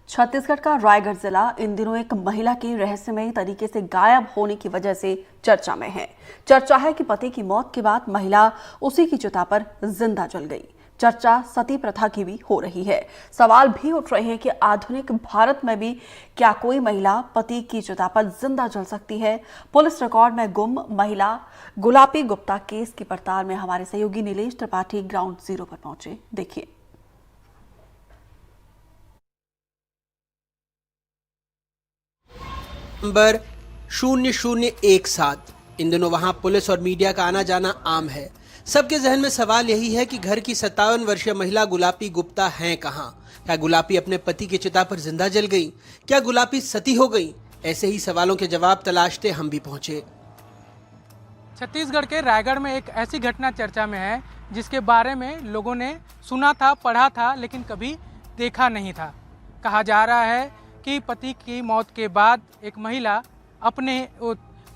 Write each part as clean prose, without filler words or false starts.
छत्तीसगढ़ का रायगढ़ जिला इन दिनों एक महिला के रहस्यमयी तरीके से गायब होने की वजह से चर्चा में है। चर्चा है कि पति की मौत के बाद महिला उसी की चिता पर जिंदा जल गई। चर्चा सती प्रथा की भी हो रही है। सवाल भी उठ रहे हैं कि आधुनिक भारत में भी क्या कोई महिला पति की चिता पर जिंदा जल सकती है। पुलिस रिकॉर्ड में गुम महिला गुलाबी गुप्ता केस की पड़ताल में हमारे सहयोगी नीलेश त्रिपाठी ग्राउंड जीरो पर पहुंचे। देखिए। नंबर 0017। इन दिनों वहां पुलिस और मीडिया का आना जाना आम है। सबके जहन में सवाल यही है कि घर की 57 वर्षीय महिला गुलाबी गुप्ता हैं कहां? क्या गुलाबी अपने पति की चिता पर जिंदा जल गई? क्या गुलाबी सती हो गई? ऐसे ही सवालों के जवाब तलाशते हम भी पहुंचे। छत्तीसगढ़ के रायगढ़ में एक ऐसी घटना चर्चा में है जिसके बारे में लोगों ने सुना था, पढ़ा था, लेकिन कभी देखा नहीं था। कहा जा रहा है कि पति की मौत के बाद एक महिला अपने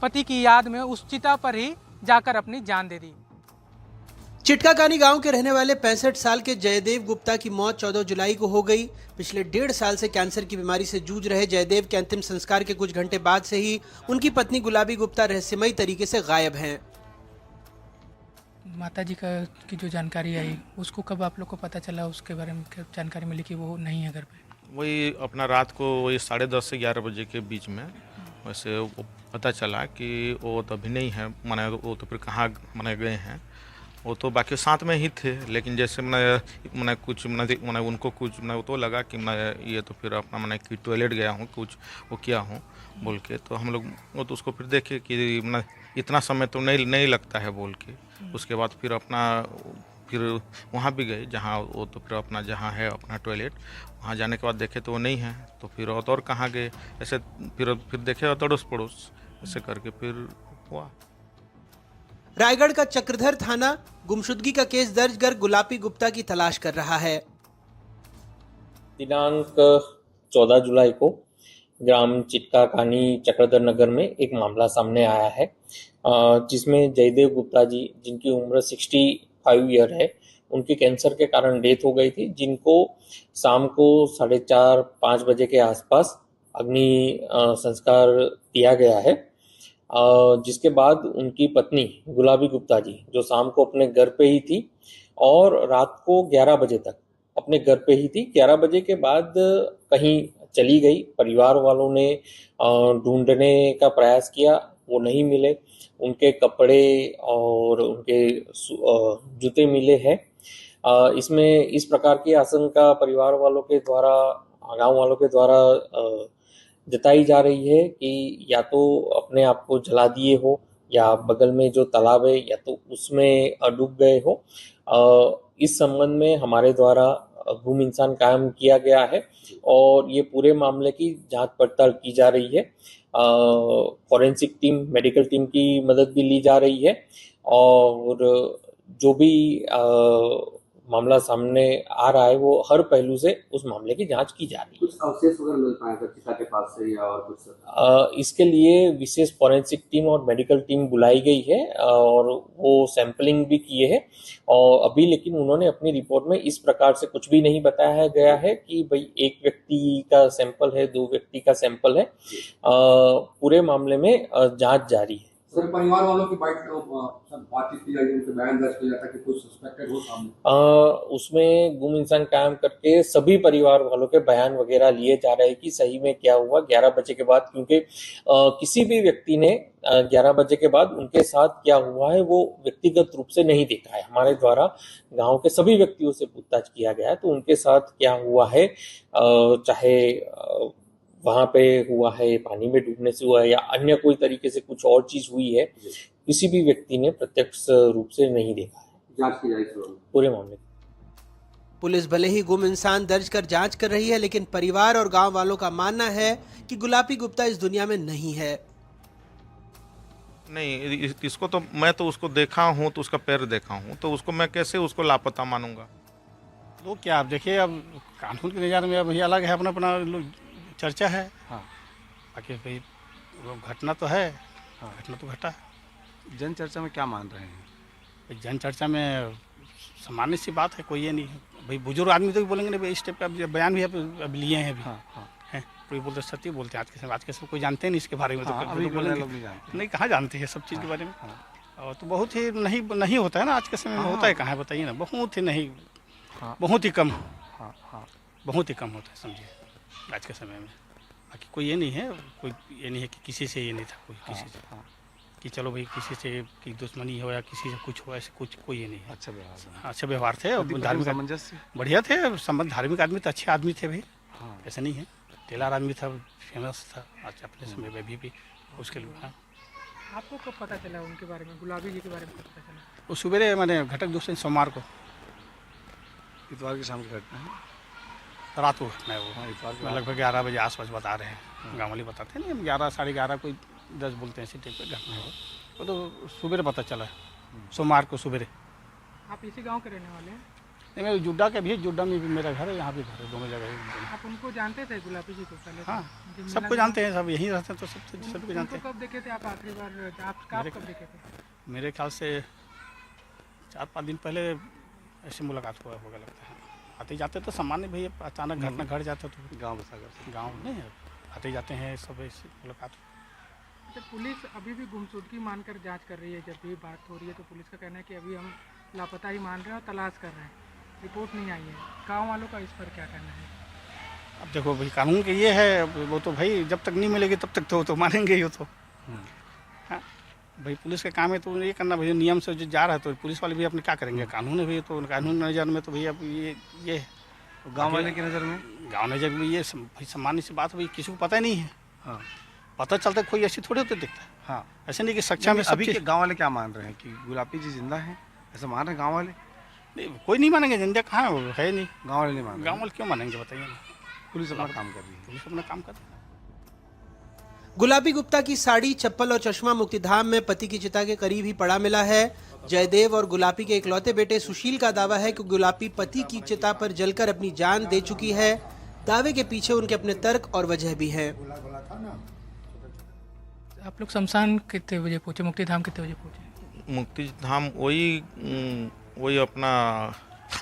पति की याद में उस चिता पर ही जाकर अपनी जान दे दी। चिटकाकानी गांव के रहने वाले 65 साल के जयदेव गुप्ता की मौत 14 जुलाई को हो गई। पिछले 1.5 साल से कैंसर की बीमारी से जूझ रहे जयदेव के अंतिम संस्कार के कुछ घंटे बाद से ही उनकी पत्नी गुलाबी गुप्ता रहस्यमयी तरीके से गायब हैं। माता जी की जो जानकारी आई उसको कब आप लोग को पता चला? उसके बारे में जानकारी मिली कि वो नहीं है घर पे? वही अपना रात को वही 10:30 से 11 बजे के बीच में वैसे वो पता चला कि वो तो अभी नहीं है, माने वो तो फिर कहाँ माने गए हैं। वो तो बाकी साथ में ही थे, लेकिन जैसे मैंने कुछ मैंने उनको कुछ मैंने तो लगा कि मैं ये तो फिर अपना मैंने कि टॉयलेट गया हूँ, कुछ वो किया हूँ बोल के, तो हम लोग वो तो उसको फिर देखे कि मैंने इतना समय तो नहीं लगता है बोल के। उसके बाद फिर फिर वहाँ भी गए जहाँ वो तो फिर अपना जहाँ है अपना टॉयलेट, वहाँ जाने के बाद देखे तो वो नहीं है। तो फिर और कहाँ गए ऐसे फिर देखे अड़ोस पड़ोस ऐसे करके फिर हुआ। रायगढ़ का चक्रधर थाना गुमशुदगी का केस दर्ज कर गुलाबी गुप्ता की तलाश कर रहा है। दिनांक 14 जुलाई को ग्राम चिटकाकानी चक्रधर नगर में एक मामला सामने आया है, जिसमें जयदेव गुप्ता जी, जिनकी उम्र 65 ईयर है, उनकी कैंसर के कारण डेथ हो गई थी, जिनको शाम को 4:30-5 बजे के आसपास अग्नि संस्कार किया गया है। जिसके बाद उनकी पत्नी गुलाबी गुप्ता जी, जो शाम को अपने घर पे ही थी और रात को 11 बजे तक अपने घर पे ही थी। 11 बजे के बाद कहीं चली गई। परिवार वालों ने ढूंढने का प्रयास किया, वो नहीं मिले। उनके कपड़े और उनके जूते मिले हैं। इसमें इस प्रकार की आशंका परिवार वालों के द्वारा, गांव वालों के द्वारा जताई जा रही है कि या तो अपने आप को जला दिए हो, या बगल में जो तालाब है या तो उसमें डूब गए हो। इस संबंध में हमारे द्वारा गुम इंसान कायम किया गया है और ये पूरे मामले की जांच पड़ताल की जा रही है। फॉरेंसिक टीम, मेडिकल टीम की मदद भी ली जा रही है और जो भी मामला सामने आ रहा है वो हर पहलू से उस मामले की जांच की जा रही है। कुछ अवशेष वगैरह मिल पाए चिता के पास से या और कुछ? इसके लिए विशेष फॉरेंसिक टीम और मेडिकल टीम बुलाई गई है और वो सैंपलिंग भी किए हैं और अभी लेकिन उन्होंने अपनी रिपोर्ट में इस प्रकार से कुछ भी नहीं बताया गया है कि भाई एक व्यक्ति का सैंपल है, 2 व्यक्ति का सैंपल है। पूरे मामले में जांच जारी है। सर, परिवार वालों की बातचीत की जाएगी, उनके बयान दर्ज किया जाता है कि कुछ सस्पेक्टेड हो सामने? उसमें गुम इंसान कायम करके सभी परिवार वालों के बयान वगैरह लिए जा रहे हैं कि सही में क्या हुआ 11 बजे के बाद, क्योंकि किसी भी व्यक्ति ने 11 बजे के बाद उनके साथ क्या हुआ है वो व्यक्तिगत रूप से नहीं देखा है। हमारे द्वारा गांव के सभी व्यक्तियों से पूछताछ किया गया है, तो उनके साथ क्या हुआ है, चाहे वहां पे हुआ है, पानी में डूबने से हुआ है या अन्य कोई तरीके से कुछ और चीज हुई है, किसी भी व्यक्ति ने प्रत्यक्ष रूप से नहीं देखा है। जांच की जाएगी पूरे मामले। पुलिस भले ही गुम इंसान दर्ज कर जांच कर रही है, लेकिन परिवार और गांव वालों का मानना है कि गुलाबी गुप्ता इस दुनिया में नहीं है। नहीं, इसको तो मैं तो उसको देखा हूँ, तो उसका पैर देखा हूँ, तो उसको मैं कैसे उसको लापता मानूंगा? तो क्या आप देखिए, अब कानून के नज़र में अब ये अलग है, अपना अपना चर्चा है। हाँ, बाकी भाई घटना तो है। हाँ, घटना तो घटा है। जन चर्चा में क्या मान रहे हैं? जन चर्चा में सामान्य सी बात है, कोई ये नहीं है। भाई बुजुर्ग आदमी तो बोलेंगे नहीं, इस टाइप का बयान भी अब लिए हैं अभी। हैं कोई बोलते सत्य बोलते हैं, आज के समय कोई जानते नहीं इसके बारे में, तो अभी बोलेंगे नहीं, कहाँ जानते हैं सब चीज़ के बारे में। और तो बहुत ही नहीं होता है ना आज के समय में, होता है कहाँ बताइए ना, बहुत ही नहीं, बहुत ही कम, बहुत ही कम होता है समझिए आज के समय में। बाकी कोई ये नहीं है, कोई ये नहीं है कि किसी से ये नहीं था, कोई किसी से कि चलो भाई किसी से की दुश्मनी हो या किसी से कुछ हो, ऐसे कुछ कोई ये नहीं है। अच्छा व्यवहार थे, धार्मिक सामंजस्य बढ़िया थे, संबंध धार्मिक आदमी तो अच्छे आदमी थे भाई, ऐसा नहीं है। टेलर आदमी था, फेमस था अच्छा अपने समय में भी उसके लिए। हाँ आपको कब पता चला उनके बारे में, गुलाबी जी के बारे में कब पता चला? वो सुबह मैंने घटक दूसरे सोमवार को, इतवार की शाम की घटना है, रात को घटना है वो, लगभग 11 बजे आसपास बता रहे हैं, गाँव वाले बताते हैं नहीं, 11 साढ़े 11 कोई 10 बोलते हैं इसी टाइप पर घटना है वो तो सुबह पता चला सोमवार को सुबह। आप इसी गांव के रहने वाले हैं? नहीं, मैं जुड्डा के भी, जुड्डा में भी मेरा घर है, यहाँ भी घर है, दोनों जगह। आप उनको जानते थे गुलाबी जी को पहले? हाँ सबको जानते हैं, सब यहीं रहते हैं तो सबको जानते हैं। कब देखे थे आप आखिरी बार, आप कब देखे थे? मेरे ख्याल से 4-5 दिन पहले ऐसी मुलाकात होगा लगता है। आते जाते तो सामान्य भाई, अचानक घटना घट जाता तो गाँव नहीं आते जाते हैं सब, ऐसी मुलाकात। अच्छा, पुलिस अभी भी गुमशुदगी मानकर जांच कर रही है, जब भी बात हो रही है तो पुलिस का कहना है कि अभी हम लापता ही मान रहे हैं और तलाश कर रहे हैं, रिपोर्ट नहीं आई है। गांव वालों का इस पर क्या कहना है? अब देखो भाई कानून के ये है, वो तो भाई जब तक नहीं मिलेगी तब तक तो मानेंगे ही, तो हाँ भाई पुलिस का काम है तो ये करना भाई, नियम से जो जा रहा है तो पुलिस वाले भी अपने क्या करेंगे, कानून है भाई, तो कानून नज़र में तो भाई अब ये तो गाँव वाले की नज़र में, गाँव नज़र में ये भाई सामान्य सी बात, भाई किसी को पता ही नहीं है। हाँ पता चलता कोई ऐसी थोड़ी होती दिखता है। हाँ ऐसे नहीं कि सक्षा में अभी के गाँव वाले क्या मान रहे हैं कि गुलाबी जी जिंदा हैं, ऐसा मान रहे हैं गाँव वाले? नहीं, कोई नहीं मानेंगे, जिंदा कहाँ है नहीं, गाँव वाले नहीं मान, गाँव वाले क्यों मानेंगे बताइए? पुलिस अपना काम कर रही है, पुलिस अपना काम कर रही है। गुलाबी गुप्ता की साड़ी, चप्पल और चश्मा मुक्तिधाम में पति की चिता के करीब ही पड़ा मिला है। जयदेव और गुलाबी के इकलौते बेटे सुशील का दावा है कि गुलाबी पति की चिता पर जलकर अपनी जान दे चुकी है। दावे के पीछे उनके अपने तर्क और वजह भी है। आप लोग शमशान कितने बजे पहुँचे, मुक्तिधाम कितने बजे पहुँचे? मुक्तिधाम वही अपना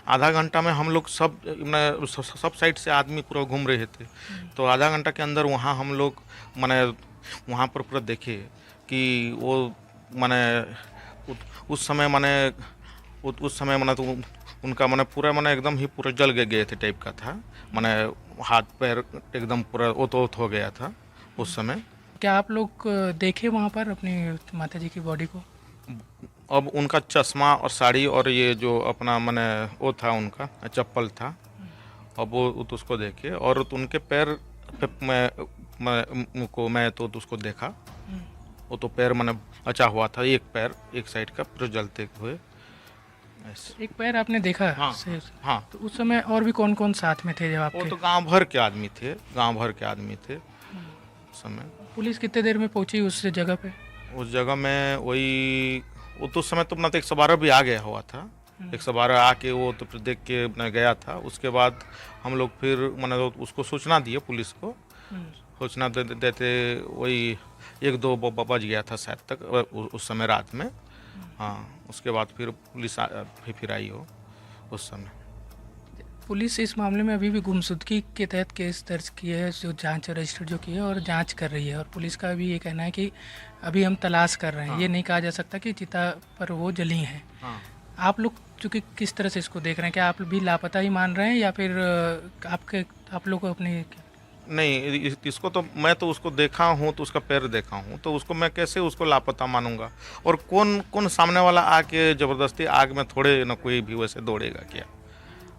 आधा घंटा में हम लोग सब साइड से आदमी पूरा घूम रहे थे, तो आधा घंटा के अंदर वहाँ हम लोग माने वहाँ पर पूरा देखे कि वो माने उस समय माने तो उनका माने पूरा माने एकदम ही पूरा जल गए थे टाइप का था, माने हाथ पैर एकदम पूरा ओत हो गया था उस समय। क्या आप लोग देखे वहाँ पर अपनी माता जी की बॉडी को? अब उनका चश्मा और साड़ी और ये जो अपना माने वो था, उनका चप्पल था, अब वो तो उसको देखे, और तो उनके पैर मैं तो उसको देखा, वो तो पैर माने बचा हुआ था, एक पैर एक साइड का पूरा जलते हुए। एक पैर आपने देखा? हाँ। तो उस समय और भी कौन कौन साथ में थे जब आपके? वो तो गांव भर के आदमी थे उस समय। पुलिस कितने देर में पहुंची उस जगह पे? उस जगह में वो तो उस समय तो अपना 112 भी आ गया हुआ था, 112 आके वो तो फिर देख के अपना गया था। उसके बाद हम लोग फिर मैंने उसको सूचना दिए, पुलिस को सूचना देते वही 1-2 बज गया था शायद तक उस समय रात में। हाँ उसके बाद फिर पुलिस फिर आई हो उस समय। पुलिस इस मामले में अभी भी गुमशुदगी के तहत केस दर्ज किए है, जो जांच रजिस्टर जो की है और जांच कर रही है, और पुलिस का भी ये कहना है कि अभी हम तलाश कर रहे हैं। हाँ। ये नहीं कहा जा सकता कि चिता पर वो जली हैं। हाँ। आप लोग चूँकि किस तरह से इसको देख रहे हैं, क्या आप भी लापता ही मान रहे हैं या फिर आप लोग अपने? नहीं, इसको तो मैं तो उसको देखा हूँ, तो उसका पैर देखा हूँ, तो उसको मैं कैसे उसको लापता मानूंगा? और कौन सामने वाला आके ज़बरदस्ती आग में थोड़े न कोई भी वैसे दौड़ेगा क्या?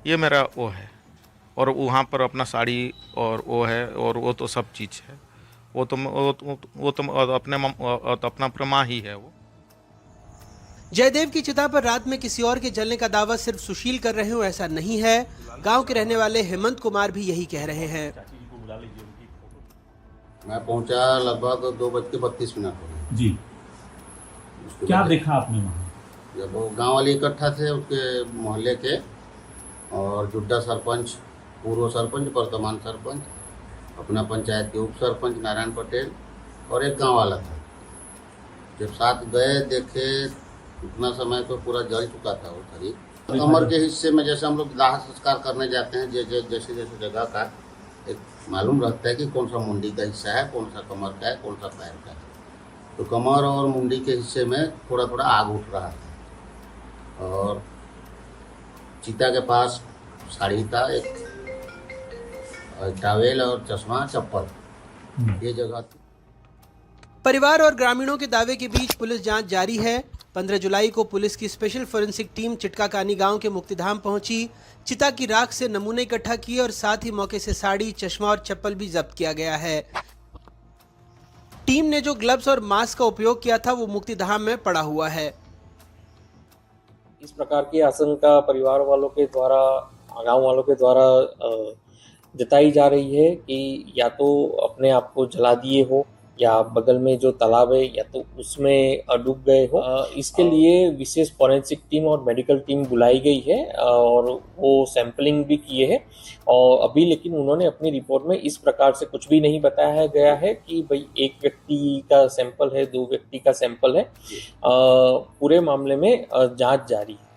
ये मेरा वो है। और वहाँ पर अपना साड़ी और वो है, और वो तो सब चीज़ है, वो तो अपना प्रमा ही है वो। जयदेव की चिता पर रात में किसी और के जलने का दावा सिर्फ सुशील कर रहे हो ऐसा नहीं है। गांव के रहने वाले हेमंत कुमार भी यही कह रहे हैं। मैं पहुंचा लगभग 2:32 पर जी। क्या देखा आपने वहाँ? जब वो गांव वाले इकट्ठा थे, उसके मोहल्ले के, और जुड्डा सरपंच, पूर्व सरपंच, वर्तमान सरपंच, अपना पंचायत के उप सरपंच नारायण पटेल और एक गांव वाला था। जब साथ गए देखे, उतना समय तो पूरा जल चुका था वो करीब। कमर के हिस्से में जैसे हम लोग दाह संस्कार करने जाते हैं, जैसे जैसे जगह का एक मालूम रहता है कि कौन सा मुंडी का हिस्सा है, कौन सा कमर का है, कौन सा पैर का है। तो कमर और मुंडी के हिस्से में थोड़ा थोड़ा आग उठ रहा था और चिता के पास साड़ी था, एक टॉवेल और चश्मा, चप्पल, ये जगह थी। परिवार और ग्रामीणों के दावे के बीच पुलिस जांच जारी है। 15 जुलाई को पुलिस की स्पेशल फोरेंसिक टीम चिटकाकानी गांव के मुक्तिधाम पहुंची, चिता की राख से नमूने इकट्ठा किए और साथ ही मौके से साड़ी, चश्मा और चप्पल भी जब्त किया गया है। टीम ने जो ग्लव्स और मास्क का उपयोग किया था वो मुक्तिधाम में पड़ा हुआ है। इस प्रकार की आशंका परिवार वालों के द्वारा, गांव वालों के द्वारा जताई जा रही है कि या तो अपने आप को जला दिए हो या बगल में जो तालाब है या तो उसमें डूब गए हो। इसके लिए विशेष फॉरेंसिक टीम और मेडिकल टीम बुलाई गई है और वो सैंपलिंग भी किए हैं और अभी लेकिन उन्होंने अपनी रिपोर्ट में इस प्रकार से कुछ भी नहीं बताया गया है कि भाई एक व्यक्ति का सैंपल है, 2 व्यक्ति का सैंपल है। पूरे मामले में जांच जारी है।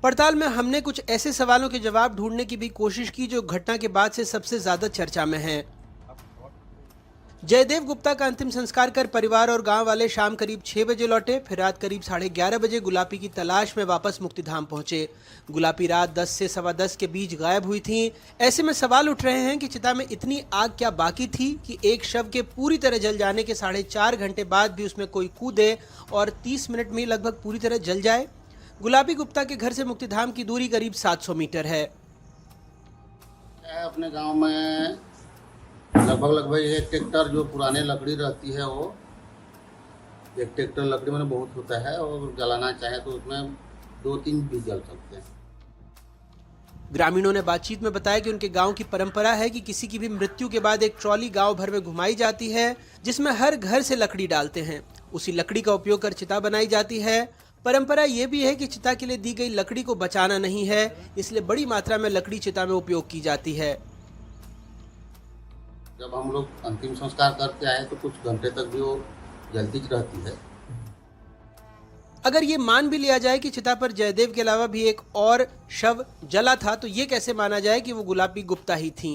पड़ताल में हमने कुछ ऐसे सवालों के जवाब ढूंढने की भी कोशिश की जो घटना के बाद से सबसे ज्यादा चर्चा में हैं। जयदेव गुप्ता का अंतिम संस्कार कर परिवार और गांव वाले शाम करीब 6 बजे लौटे। फिर रात करीब 11:30 बजे गुलापी की तलाश में वापस मुक्तिधाम पहुंचे। गुलापी रात 10 से 10:15 के बीच गायब हुई थी। ऐसे में सवाल उठ रहे हैं कि चिता में इतनी आग क्या बाकी थी कि एक शव के पूरी तरह जल जाने के 4.5 घंटे बाद भी उसमें कोई कूदे और 30 मिनट में लगभग पूरी तरह जल जाए। गुलाबी गुप्ता के घर से मुक्तिधाम की दूरी करीब 700 मीटर है। अपने गांव में लगभग एक ट्रैक्टर जो पुराने लकड़ी रहती है, वो एक ट्रैक्टर लकड़ी में बहुत होता है और जलाना चाहे तो उसमें 2-3 भी जल सकते हैं। ग्रामीणों ने बातचीत में बताया कि उनके गांव की परंपरा है कि किसी की भी मृत्यु के बाद एक ट्रॉली गांव भर में घुमाई जाती है जिसमें हर घर से लकड़ी डालते हैं। उसी लकड़ी का उपयोग कर चिता बनाई जाती है। परंपरा ये भी है कि चिता के लिए दी गई लकड़ी को बचाना नहीं है, इसलिए बड़ी मात्रा में लकड़ी चिता में उपयोग की जाती है। जब हम लोग अंतिम संस्कार करके आए तो कुछ घंटे तक भी वो जलती रहती है। अगर ये मान भी लिया जाए कि चिता पर जयदेव के अलावा भी एक और शव जला था तो ये कैसे माना जाए कि वो गुलाबी गुप्ता ही थी?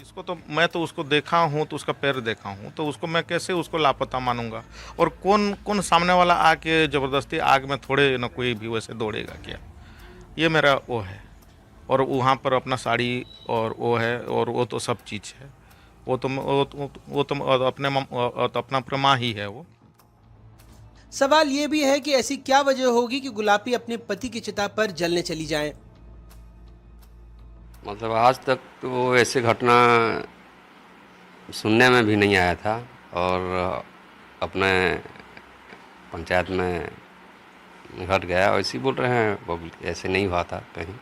इसको तो मैं तो उसको देखा हूँ, तो उसका पैर देखा हूँ, तो उसको मैं कैसे उसको लापता मानूंगा? और कौन सामने वाला आके ज़बरदस्ती आग में थोड़े न कोई भी वैसे दौड़ेगा क्या? ये मेरा वो है। और वहाँ पर अपना साड़ी और वो है और वो तो सब चीज़ है। वो तो अपना प्रमा ही है। वो सवाल ये भी है कि ऐसी क्या वजह होगी कि गुलाबी अपने पति की चिता पर जलने चली जाएं? मतलब आज तक तो ऐसे घटना सुनने में भी नहीं आया था और अपने पंचायत में घट गया। ऐसे बोल रहे हैं पब्लिक, ऐसे नहीं हुआ था, कहीं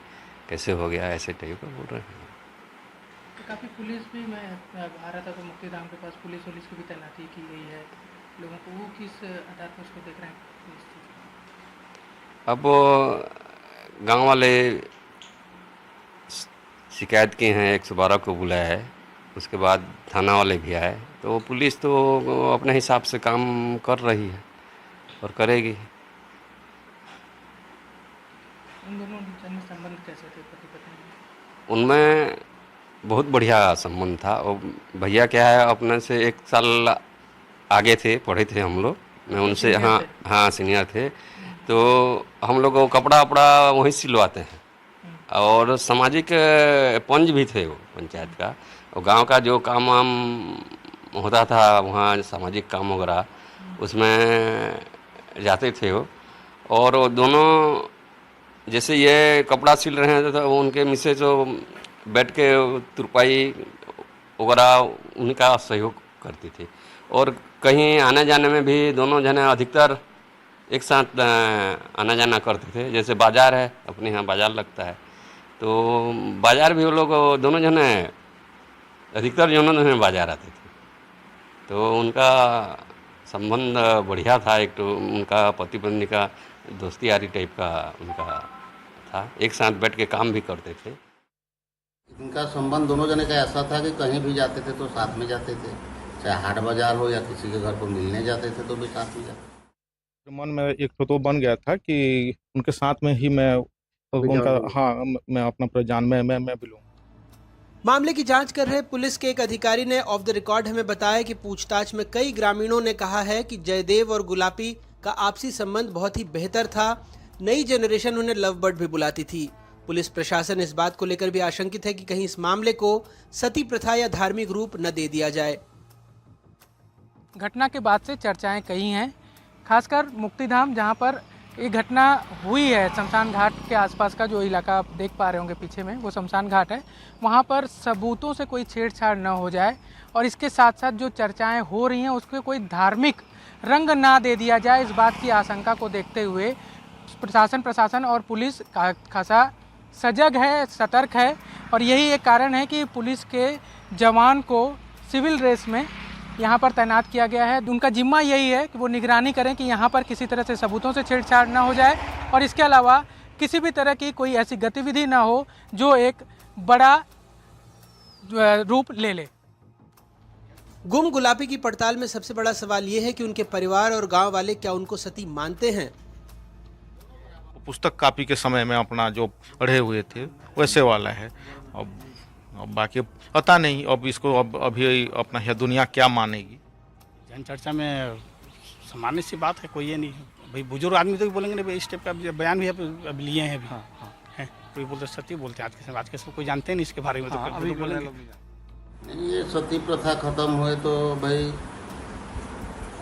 कैसे हो गया ऐसे टाइप का बोल रहे हैं। तो काफ़ी पुलिस भी, मैं आ रहा था तो मुक्तिधाम के पास पुलिस की भी तैनाती की गई है लोगों को, वो किस आधार पर उसको देख रहे हैं? अब गांव वाले शिकायत की हैं, 112 को बुलाया है, उसके बाद थाना वाले भी आए, तो पुलिस तो अपने हिसाब से काम कर रही है और करेगी। उन दोनों जन संबंध कैसे थे, पति पत्नी? उनमें बहुत बढ़िया संबंध था। और भैया क्या है, अपने से 1 साल आगे थे, पढ़े थे हम लोग, मैं उनसे हाँ सीनियर थे। तो हम लोग वो कपड़ा वपड़ा वहीं सिलवाते हैं और सामाजिक पंच भी थे वो पंचायत का। और गांव का जो काम वाम होता था वहाँ सामाजिक काम वगैरह उसमें जाते थे वो। और वो दोनों जैसे ये कपड़ा सिल रहे हैं तो उनके मिसेज जो बैठ के तुरपाई वगैरह उनका सहयोग करती थी। और कहीं आने जाने में भी दोनों जने अधिकतर एक साथ आना जाना करते थे। जैसे बाज़ार है, अपने यहाँ बाज़ार लगता है, तो बाज़ार भी वो लोग दोनों जने अधिकतर दोनों जने बाज़ार आते थे। तो उनका संबंध बढ़िया था। एक तो उनका पति पत्नी का दोस्ती यारी टाइप का उनका था, एक साथ बैठ के काम भी करते थे। इनका संबंध दोनों जने का ऐसा था कि कहीं भी जाते थे तो साथ में जाते थे, चाहे हाट बाजार हो या किसी के घर पर मिलने जाते थे तो भी साथ में जाते थे। मन में एक तो बन गया था कि उनके साथ में ही मैं मैं अपना पूरा जान मैं भी लूँ। मामले की जांच कर रहे पुलिस के एक अधिकारी ने ऑफ द रिकॉर्ड हमें बताया कि पूछताछ में कई ग्रामीणों ने कहा है कि जयदेव और गुलापी का आपसी संबंध बहुत ही बेहतर था। नई जनरेशन उन्हें लव बर्ड भी बुलाती थी। पुलिस प्रशासन इस बात को लेकर भी आशंकित है कि कहीं इस मामले को सती प्रथा या धार्मिक रूप न दे दिया जाए। घटना के बाद से चर्चाएं कई हैं, खासकर मुक्तिधाम जहां पर ये घटना हुई है। शमशान घाट के आसपास का जो इलाका आप देख पा रहे होंगे पीछे में, वो शमशान घाट है। वहां पर सबूतों से कोई छेड़छाड़ न हो जाए और इसके साथ साथ जो चर्चाएं हो रही हैं उसके कोई धार्मिक रंग ना दे दिया जाए, इस बात की आशंका को देखते हुए प्रशासन और पुलिस खासा सजग है, सतर्क है। और यही एक कारण है कि पुलिस के जवान को सिविल ड्रेस में यहाँ पर तैनात किया गया है। उनका जिम्मा यही है कि वो निगरानी करें कि यहाँ पर किसी तरह से सबूतों से छेड़छाड़ ना हो जाए और इसके अलावा किसी भी तरह की कोई ऐसी गतिविधि ना हो जो एक बड़ा रूप ले ले। गुम गुलापी की पड़ताल में सबसे बड़ा सवाल ये है कि उनके परिवार और गांव वाले क्या उनको सती मानते हैं। पुस्तक कॉपी के समय में अपना जो पढ़े हुए थे वैसे वाला है। अब बाकी पता नहीं अब इसको अभी अपना यह दुनिया क्या मानेगी। जन चर्चा में सामान्य सी बात है, कोई ये नहीं है भाई। बुजुर्ग आदमी तो बोलेंगे नहीं भाई, इस टाइप का बयान भी अब लिए हैं अभी। हैं कोई बोलते सती बोलते हैं, आज के सब कोई जानते नहीं इसके बारे में। तो अभी बोलेंगे नहीं, ये सती प्रथा खत्म हुए तो भाई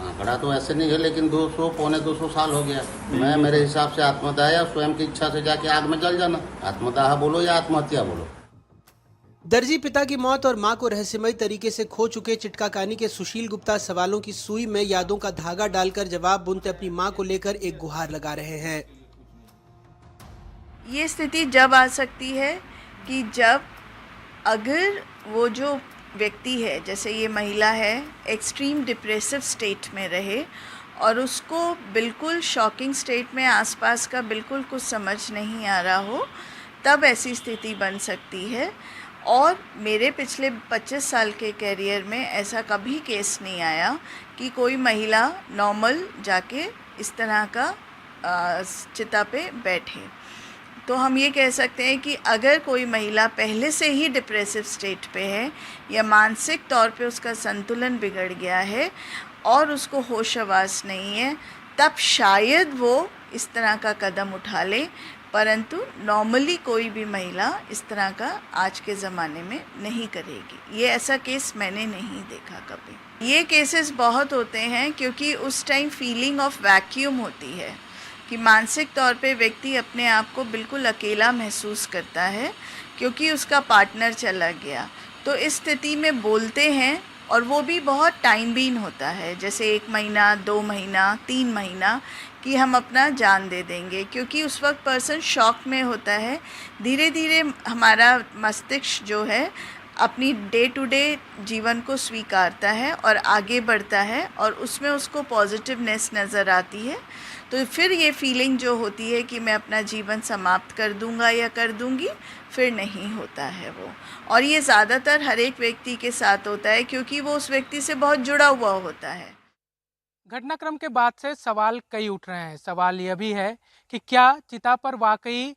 आंकड़ा तो ऐसे नहीं है, लेकिन 200-250 साल हो गया। मैं मेरे हिसाब से आत्मदाह या स्वयं की इच्छा से जाके आग में जल जाना, आत्मदाह बोलो या आत्महत्या बोलो। दर्जी पिता की मौत और मां को रहस्यमय तरीके से खो चुके चिटकाकानी के सुशील गुप्ता सवालों की सुई में यादों का धागा डालकर जवाब बुनते अपनी मां को लेकर एक गुहार लगा रहे हैं। ये स्थिति जब आ सकती है कि जब अगर वो जो व्यक्ति है, जैसे ये महिला है, एक्सट्रीम डिप्रेसिव स्टेट में रहे और उसको बिल्कुल शॉकिंग स्टेट में आसपास का बिल्कुल कुछ समझ नहीं आ रहा हो, तब ऐसी स्थिति बन सकती है। और मेरे पिछले 25 साल के करियर में ऐसा कभी केस नहीं आया कि कोई महिला नॉर्मल जाके इस तरह का चिता पे बैठे। तो हम ये कह सकते हैं कि अगर कोई महिला पहले से ही डिप्रेसिव स्टेट पे है या मानसिक तौर पे उसका संतुलन बिगड़ गया है और उसको होश आवास नहीं है, तब शायद वो इस तरह का कदम उठा ले। परंतु नॉर्मली कोई भी महिला इस तरह का आज के ज़माने में नहीं करेगी। ये ऐसा केस मैंने नहीं देखा कभी। ये केसेस बहुत होते हैं क्योंकि उस टाइम फीलिंग ऑफ वैक्यूम होती है कि मानसिक तौर पे व्यक्ति अपने आप को बिल्कुल अकेला महसूस करता है क्योंकि उसका पार्टनर चला गया। तो इस स्थिति में बोलते हैं और वो भी बहुत टाइम बीन होता है, जैसे 1 महीना, 2 महीना, 3 महीना कि हम अपना जान दे देंगे, क्योंकि उस वक्त पर्सन शॉक में होता है। धीरे धीरे हमारा मस्तिष्क जो है अपनी डे टू डे जीवन को स्वीकारता है और आगे बढ़ता है और उसमें उसको पॉजिटिवनेस नज़र आती है। तो फिर ये फीलिंग जो होती है कि मैं अपना जीवन समाप्त कर दूंगा या कर दूंगी, फिर नहीं होता है वो। और ये ज़्यादातर हर एक व्यक्ति के साथ होता है क्योंकि वो उस व्यक्ति से बहुत जुड़ा हुआ होता है। घटनाक्रम के बाद से सवाल कई उठ रहे हैं। सवाल यह भी है कि क्या चिता पर वाकई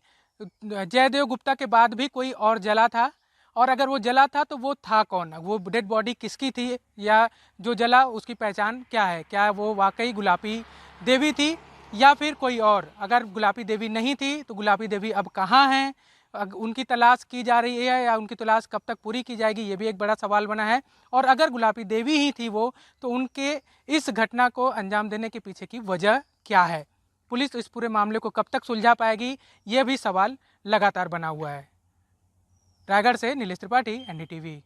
जयदेव गुप्ता के बाद भी कोई और जला था, और अगर वो जला था तो वो था कौन, वो डेड बॉडी किसकी थी, या जो जला उसकी पहचान क्या है, क्या वो वाकई गुलापी देवी थी या फिर कोई और। अगर गुलापी देवी नहीं थी तो गुलापी देवी अब कहाँ हैं, उनकी तलाश की जा रही है या उनकी तलाश कब तक पूरी की जाएगी, ये भी एक बड़ा सवाल बना है। और अगर गुलापी देवी ही थी वो, तो उनके इस घटना को अंजाम देने के पीछे की वजह क्या है। पुलिस इस पूरे मामले को कब तक सुलझा पाएगी, ये भी सवाल लगातार बना हुआ है। रायगढ़ से नीलेश त्रिपाठी, NDTV।